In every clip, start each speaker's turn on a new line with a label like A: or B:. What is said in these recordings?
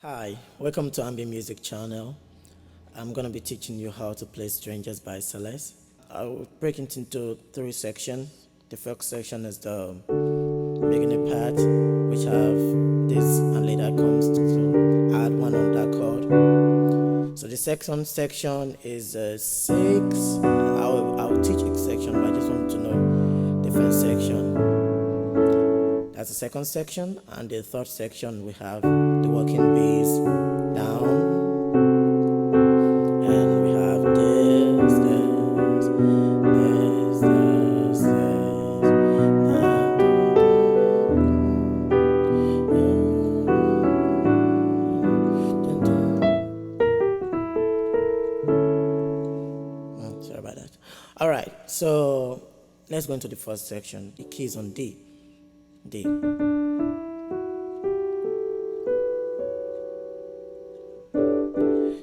A: Hi, welcome to Ambient Music channel. I'm going to be teaching you how to play Strangers by Celeste. I'll break it into three sections. The first section is the beginning part, which have this and later comes to add one on that chord. So the second section is 6. I'll teach each section, but I just want to know the first section. That's the second section, and the third section we have the working bass down, and we have sorry about that. All right, so let's go into the first section. The keys on D. D.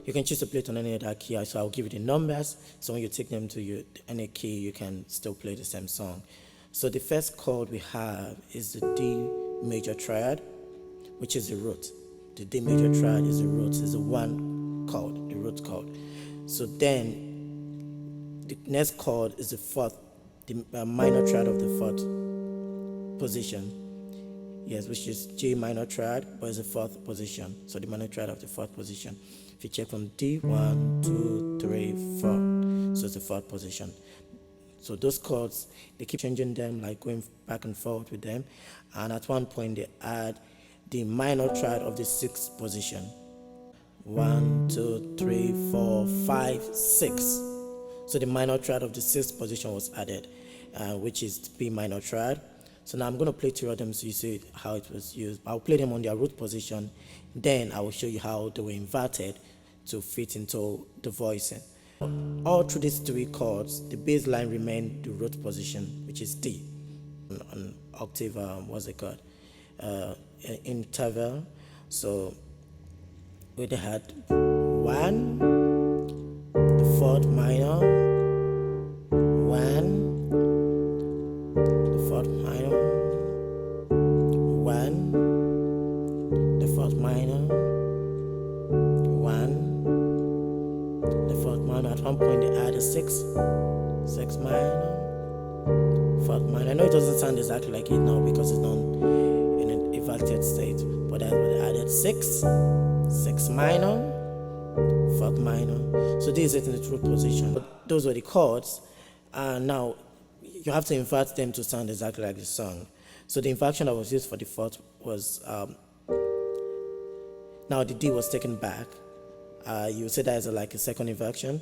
A: You can choose to play it on any other key, so I'll give you the numbers. So when you take them to any key, you can still play the same song. So the first chord we have is the D major triad, which is the root. The D major triad is the root, is the one chord, the root chord. So then the next chord is the fourth, the minor triad of the fourth position, yes, which is G minor triad, but it's the fourth position. So the minor triad of the fourth position. If you check from D, 1, 2, 3, 4, so it's the fourth position. So those chords, they keep changing them, like going back and forth with them, and at one point they add the minor triad of the sixth position. 1, 2, 3, 4, 5, 6. So the minor triad of the sixth position was added, which is B minor triad. So now I'm going to play two of them so you see how it was used. I'll play them on their root position, then I will show you how they were inverted to fit into the voicing. All through these three chords, the bass line remained the root position, which is D. On octave, what's it called? Interval. So we had 1, the fourth minor, 1, the fourth minor, 1, the fourth minor, 1, the fourth minor. At one point they added 6 minor, fourth minor. I know it doesn't sound exactly like it now because it's not in an inverted state, but that's what they added: 6 minor, fourth minor. So this is in the root position. But those were the chords, and now you have to invert them to sound exactly like the song. So the inversion that was used for the fourth was, now the D was taken back. You would say that is like a second inversion.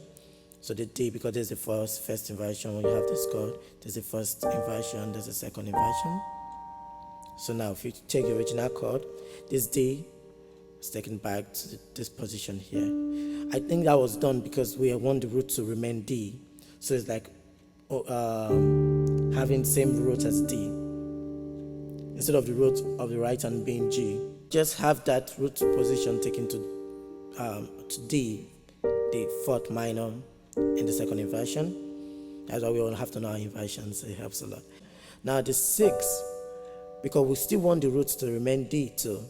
A: So the D, because there's the first inversion, when you have this chord, there's the first inversion, there's the second inversion. So now if you take the original chord, this D is taken back to this position here. I think that was done because we want the root to remain D. So it's like having same root as D. Instead of the root of the right hand being G, just have that root position taken to D, the fourth minor in the second inversion. That's why we all have to know our inversions, so it helps a lot. Now the 6, because we still want the roots to remain D too.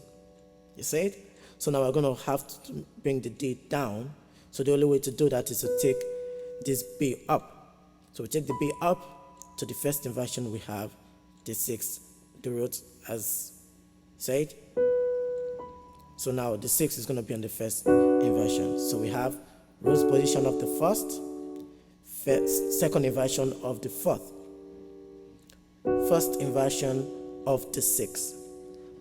A: You see it? So now we're going to have to bring the D down. So the only way to do that is to take this B up. So we take the B up to the first inversion we have, the 6, the root as said. So now the 6 is going to be on the first inversion. So we have root position of the first, second inversion of the fourth, first inversion of the 6,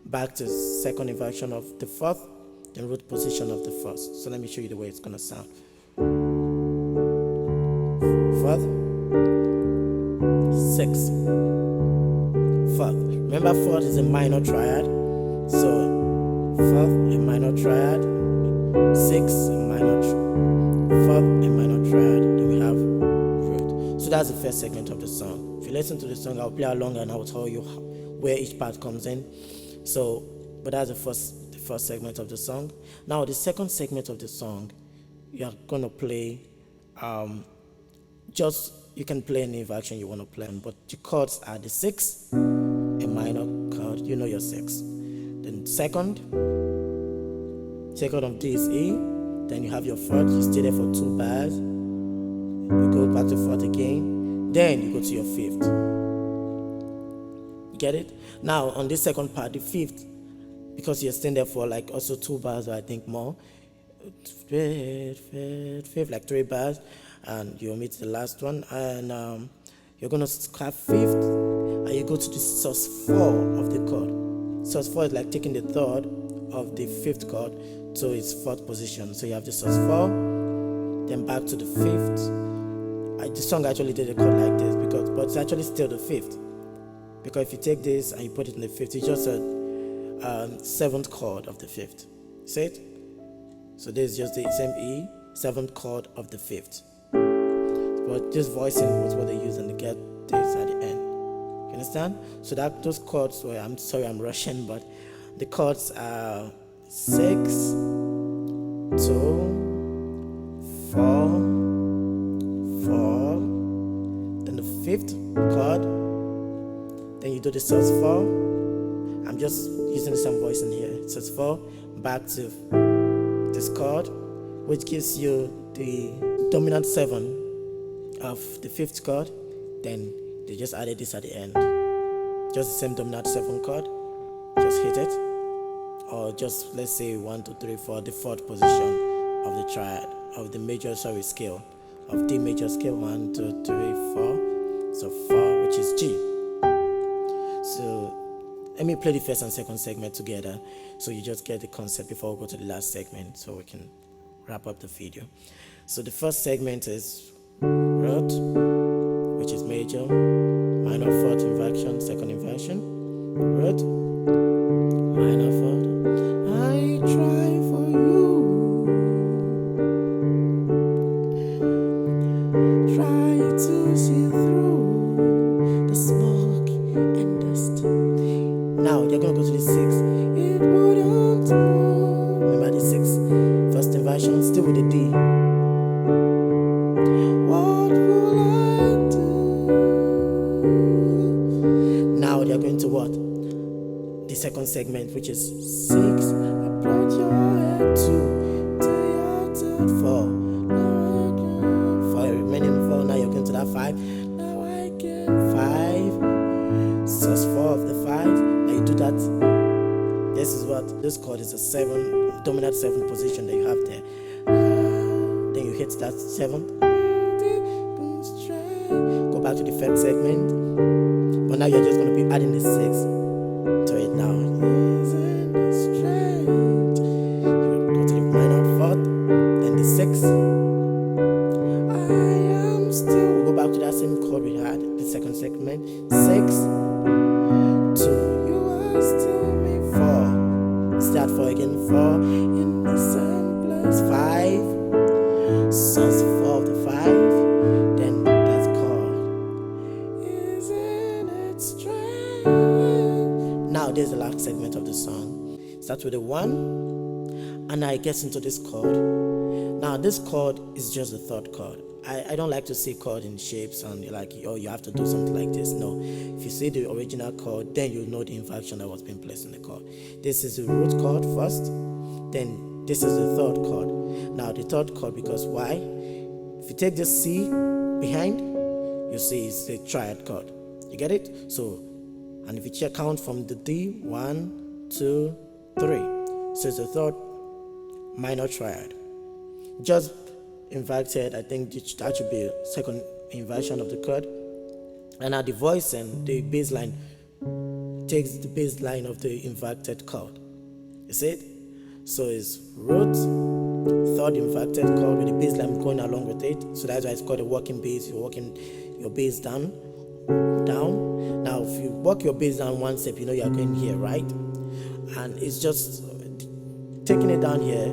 A: back to second inversion of the fourth, then root position of the first. So let me show you the way it's going to sound. Fourth, 6, fourth. Remember, fourth is a minor triad. So fourth, a minor triad, 6, a minor fourth, a minor triad, then we have root. So that's the first segment of the song. If you listen to the song, I'll play along and I'll tell you where each part comes in. So, but that's the first segment of the song. Now the second segment of the song, you are gonna play you can play any inversion you want to play, but the chords are the 6, a minor chord, you know your 6. Then second, Second of D is E. Then you have your fourth. You stay there for 2 bars. You go back to fourth again. Then you go to your fifth. You get it? Now on this second part, the fifth, because you're staying there for like also 2 bars, or I think more. Fifth, like 3 bars, and you omit the last one, and you're gonna have fifth, and you go to the sus4 of the chord. Sus4 is like taking the third of the fifth chord to its fourth position. So you have the sus4, then back to the fifth. The song actually did a chord like this but it's actually still the fifth, because if you take this and you put it in the fifth, it's just a seventh chord of the fifth. See it? So this is just the same E, seventh chord of the fifth. But this voicing was what they use and they get this at the end. You understand? So that those chords were, I'm sorry I'm rushing, but the chords are 6, 2, 4, 4, then the fifth chord, then you do the sus4. I'm just using some voicing here. sus4, back to this chord, which gives you the dominant 7 of the fifth chord. Then they just added this at the end. Just the same dominant 7 chord. Just hit it. Or just, let's say 1, 2, 3, 4, the fourth position of the triad, of the major scale, of D major scale. 1, 2, 3, 4. So 4, which is G. So let me play the first and second segment together, so you just get the concept before we go to the last segment, so we can wrap up the video. So the first segment is root, which is major, minor, fourth inversion, second inversion, root, minor, fourth. I try for you, try to see through the smoke and dust. Now you're gonna go to the 6. It wouldn't move. Remember the 6, first inversion, still with the D. What will I do? Now you're going to what? The second segment, which is 6. Approach your head to your third 4. For remaining 4, now you're going to that 5. Now I get 5. sus4 of the 5. Now you do that. This is what this chord is, a 7, dominant 7 position that you have there. Then you hit that 7th. Go back to the 5th segment. But now you're just going to be adding the 6 to it now. You go to the minor 4th, then the 6. I am still. We'll go back to that same chord we had, the second segment. 6, 2. You are still me. 4. Start 4 again. 4 in the same place. 5. sus4 of the 5. Then that's chord. Isn't it strange? Now there's the last segment of the song. Starts with a 1, and now it gets into this chord. Now this chord is just the third chord. I don't like to see chord in shapes and like, oh, you have to do something like this. No, if you see the original chord, then you'll know the inversion that was being placed in the chord. This is the root chord first, then this is the third chord. Now the third chord, because why? If you take this C behind, you see it's the triad chord. You get it? So, and if you check count from the D, 1, 2, 3. So it's the third minor triad. Just inverted, I think that should be a second inversion of the chord. And now the voice and the bass line takes the bass line of the inverted chord. You see it? So it's root, third inverted chord with the bass line going along with it. So that's why it's called a walking bass. You're walking your bass down. Now if you walk your bass down one step, you know you're going here, right? And it's just taking it down here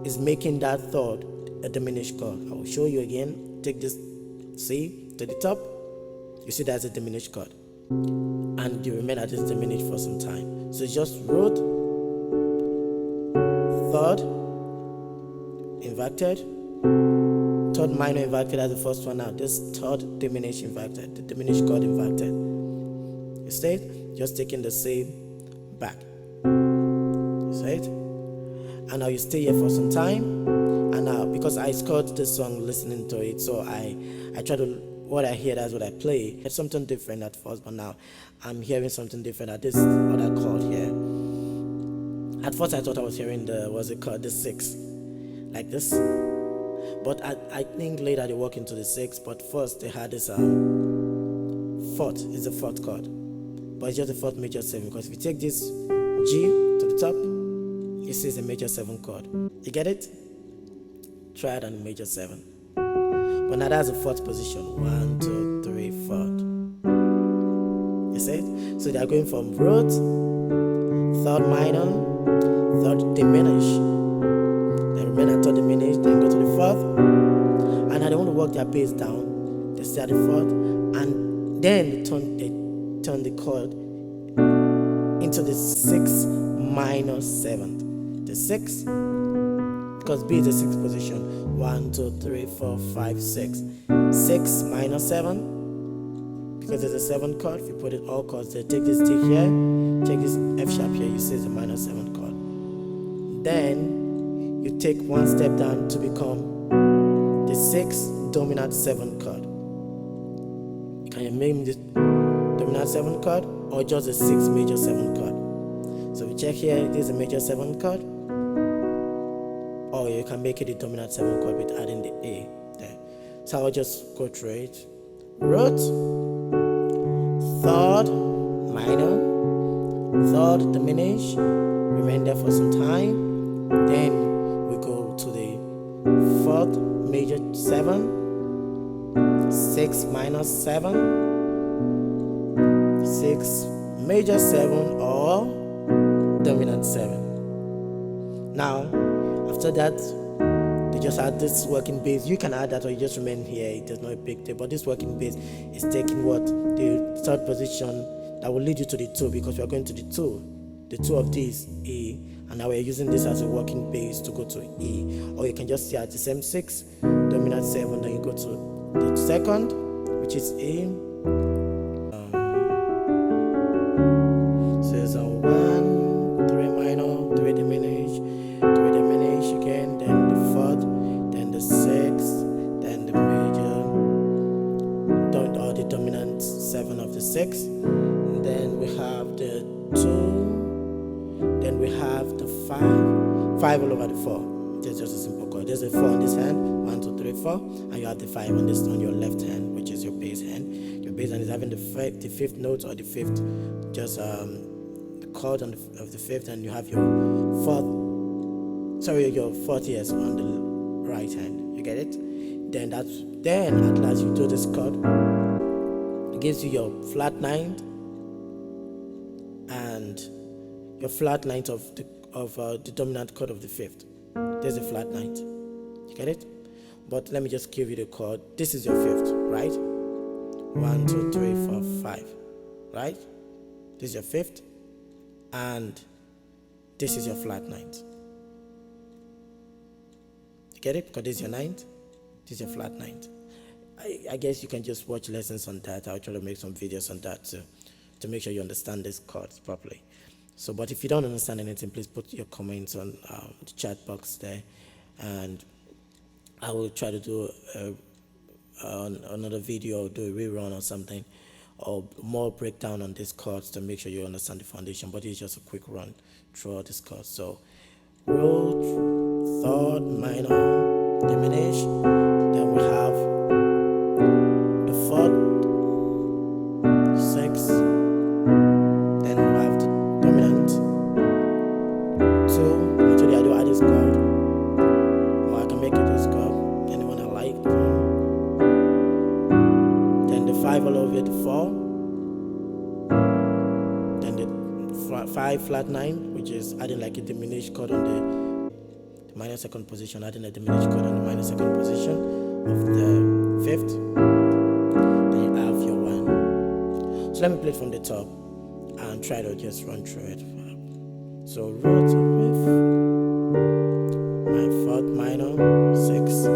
A: is making that third a diminished chord. I will show you again. Take this C to the top. You see that's a diminished chord. And you remain at this diminished for some time. So it's just root, third, inverted, third minor inverted as the first one now. This third diminished inverted, the diminished chord inverted. You see it? Just taking the same back. You see it? and now you stay here for some time. And now, because I scored this song listening to it, so I try to, what I hear, that's what I play. It's something different at first, but now I'm hearing something different at this other chord here. At first I thought I was hearing the 6, like this. But I think later they walk into the 6, but first they had this 4th, it's the 4th chord. But it's just the 4th major 7, because if you take this G to the top, you see it's a major 7 chord. You get it? Triad and major 7. But now that's the 4th position. 1, 2, 3, 4th. You see it? So they are going from root, 3rd minor, 3rd diminished, then remain at 3rd diminished, then go to the 4th. And now they want to work their bass down. They stay at the 4th, and then they turn the chord into the 6 minor 7th. The 6, because B is the 6th position. 1, 2, 3, 4, 5, 6. 6 minor 7, because there's a 7th chord. If you put it all chords there, take this D here, take this F sharp here, you see it's a minor 7th chord. Then you take one step down to become the 6 dominant 7th chord. Can you make this dominant 7th chord, or just a 6 major 7th chord? So we check here, this is a major 7th chord, or you can make it a dominant 7th chord with adding the A there. So I'll just go through it. Root, 3rd minor, 3rd diminished, remain there for some time. Then we go to the 4th major 7, 6 minor 7, 6 major 7, or dominant 7. Now, after that, they just add this working bass. You can add that, or you just remain here. It does not a big deal. But this working bass is taking what? The 3rd position that will lead you to the 2, because we are going to the 2. The 2 of this, E. And now we're using this as a working bass to go to E. Or you can just see at the same 6, dominant 7, then you go to the 2nd, which is E. So it's a 1, 3 minor, 3 diminished, 3 diminished again, then the 4th, then the 6th, then the major, or the dominant 7 of the 6. And then we have the 2. Then we have the 5 all over the 4. That's just a simple chord. There's a 4 on this hand, 1, 2, 3, 4, and you have the 5 on this, on your left hand, which is your bass hand. Your bass hand is having the 5th note, or the 5th, just the chord of the 5th, and you have your 4th yes on the right hand. You get it? Then at last you do this chord. It gives you your flat 9th and your flat 9th of the dominant chord of the 5th. There's a flat 9th. You get it? But let me just give you the chord. This is your 5th, right? 1, 2, 3, 4, 5, right? This is your 5th, and this is your flat 9th. You get it? Because this is your 9th, this is your flat 9th. I guess you can just watch lessons on that. I'll try to make some videos on that to make sure you understand these chords properly. So, but if you don't understand anything, please put your comments on the chat box there, and I will try to do another video, do a rerun or something, or more breakdown on these chords to make sure you understand the foundation. But it's just a quick run through all these chords. So, root, 3rd minor, diminished. Then we have the 4th, 6. Then we have the dominant 2. Actually, I do add this chord, or I can make it this chord. Anyone I like. Then the 5 all over the 4. Then the 5 flat 9, which is adding like a diminished chord on the minor 2nd position, adding a diminished chord on the minor 2nd position of the 5th. Then you have your 1. So let me play it from the top and try to just run through it. So root with my 4th minor 6.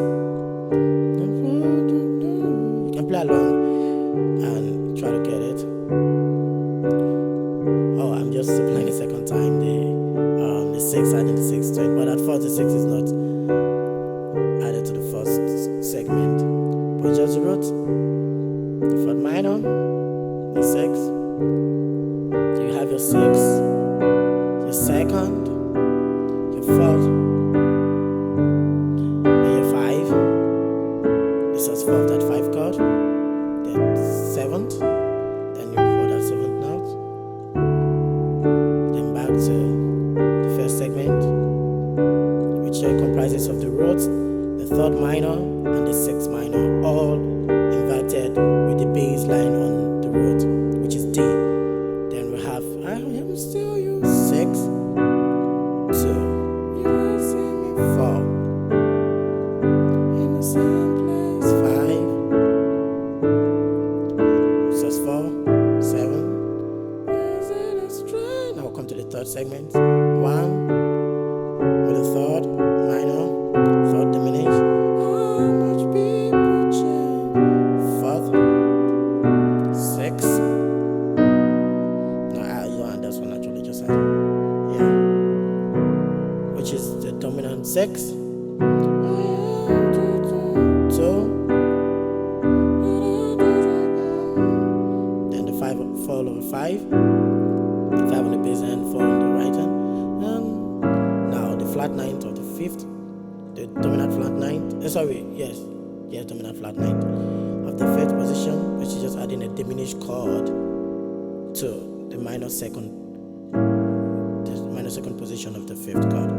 A: You can play along and try to get it. Oh, I'm just playing the 2nd time, the 6 adding the 6 to it. But at first not added to the first segment, but just wrote the fourth minor, the six. So you have your six, your second, your fourth, and your five. This is fourth, that five chord, the seventh, then you hold that seventh note, then back to the first segment, which comprises of the roots, the third minor, and the sixth minor, all inverted with the bass line on the root, which is D. Then we have I am still you, 6, 2, you will see me 4, in the same place, 5, so it's 4, 7, is it a strain? Now we'll come to the third segment, 1, with the third minor, third diminished. How much people change? Fourth, 6. No, you don't add this one actually, just add. Yeah. Which is the dominant 6. 2. Then the 5 fall over 5. 5 on the bass hand, 4 on the right hand. Now the flat ninth of the fifth, the dominant flat ninth, dominant flat ninth of the fifth position, which is just adding a diminished chord to the minor second position of the fifth chord,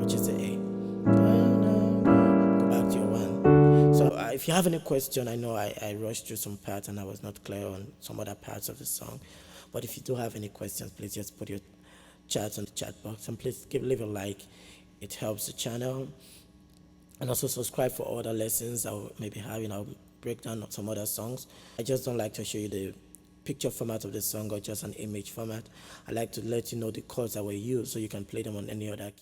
A: which is the A. Go back to your 1. So if you have any question, I know I rushed through some parts and I was not clear on some other parts of the song, but if you do have any questions, please just put your chats on the chat box, and please leave a like. It helps the channel, and also subscribe for other lessons I'll maybe having. I'll break down some other songs. I just don't like to show you the picture format of the song or just an image format. I like to let you know the chords that were used so you can play them on any other key.